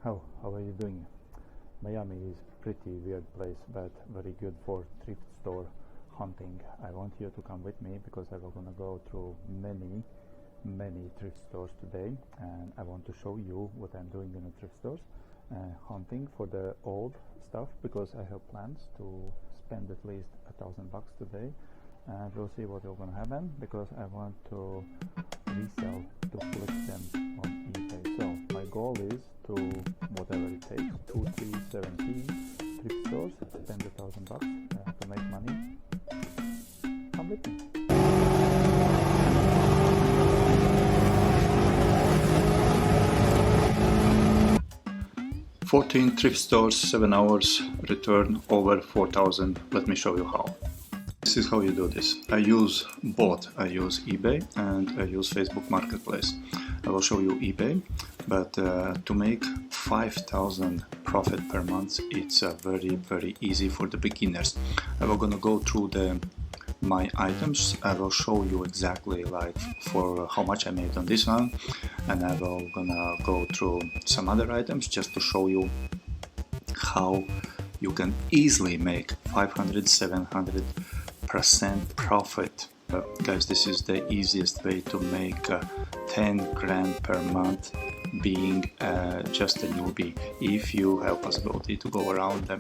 How are you doing? Miami is pretty weird place, but very good for thrift store hunting. I want you to come with me because I'm gonna go through many thrift stores today, and I want to show you what I'm doing in the thrift stores, hunting for the old stuff, because I have plans to spend at least $1,000 today, and we'll see what will gonna happen, because I want to resell, to flip them on eBay. So my goal is to, whatever it takes, 2, 3, 17 thrift stores, spend $1,000 to make money. Come with me. 14 thrift stores, 7 hours, return over 4,000. Let me show you how. This is how you do this. I use both. I use eBay and I use Facebook Marketplace. I will show you eBay, but to make 5,000 profit per month, it's very easy for the beginners. I will gonna go through my items. I will show you exactly like for how much I made on this one, and I will gonna go through some other items just to show you how you can easily make 500-700% profit. Guys, this is the easiest way to make 10 grand per month, being just a newbie, if you have possibility to go around the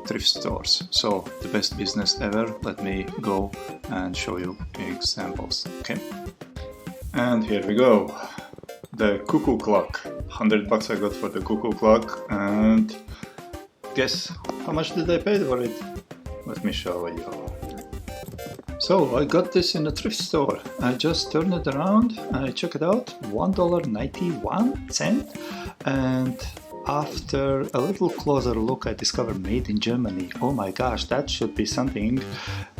thrift stores. So the best business ever. Let me go and show you examples. Okay, and here we go. The cuckoo clock, $100 I got for the cuckoo clock, and guess how much did I pay for it? Let me show you. So I got this in a thrift store. I just turned it around, I check it out, $1.91, and after a little closer look I discovered made in Germany. Oh my gosh, that should be something.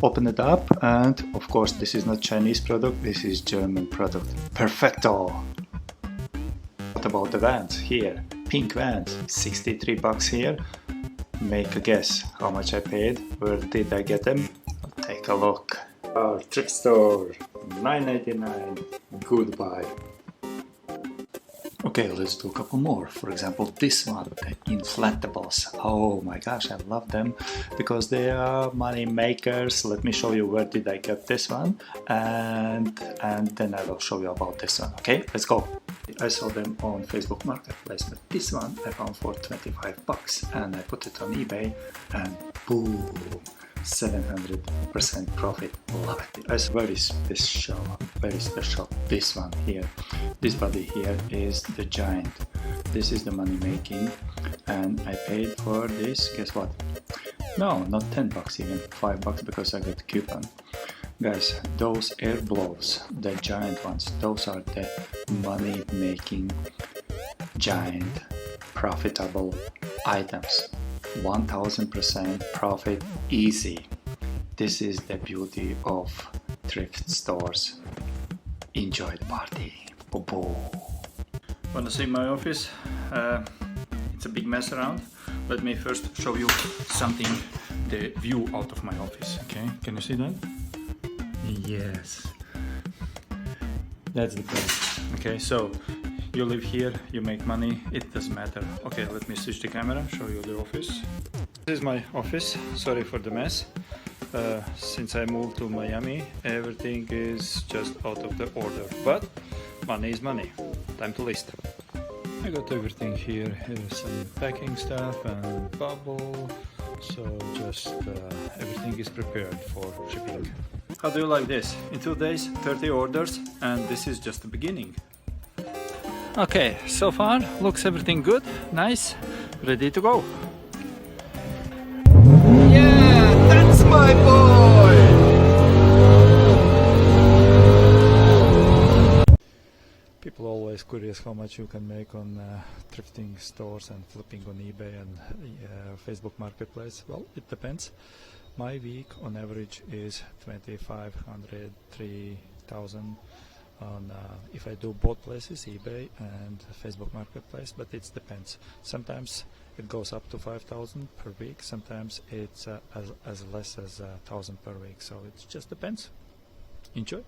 Open it up, and of course this is not Chinese product, this is German product. Perfecto! What about the Vans here? Pink Vans, $63 here. Make a guess how much I paid. Where did I get them? Take a look. Our thrift store, $9.99. Goodbye. Okay, let's do a couple more. For example, this one, the inflatables. Oh my gosh, I love them because they are money makers. Let me show you where did I get this one, and then I will show you about this one. Okay, let's go. I saw them on Facebook Marketplace, but this one I found for $25, and I put it on eBay, and boom, 700% profit. Love it. It's very special. This one here, this body here is the giant. This is the money making, and I paid for this, guess what? No, not $10 even, $5 because I got a coupon. Guys, those air blows, the giant ones, those are the money making giant profitable items. 1000% profit easy. This is the beauty of thrift stores. Enjoy the party. Boom. Wanna see my office? It's a big mess around. Let me first show you something, the view out of my office. Okay, can you see that? Yes, that's the place. Okay, so you live here, you make money, it doesn't matter. Okay, let me switch the camera, show you the office. This is my office. Sorry for the mess. Since I moved to Miami, everything is just out of the order, but money is money. Time to list. I got everything here. Here's some packing stuff and bubble, so just everything is prepared for shipping. How do you like this? In 2 days, 30 orders, and this is just the beginning. Okay, so far looks everything good, nice, ready to go. Yeah, that's my boy! People are always curious how much you can make on thrifting stores and flipping on eBay and Facebook Marketplace. Well, it depends. My week on average is 2,500, 3,000 on if I do both places, eBay and Facebook Marketplace, but it depends. Sometimes it goes up to 5,000 per week, sometimes it's as less as 1,000 per week, so it just depends. Enjoy.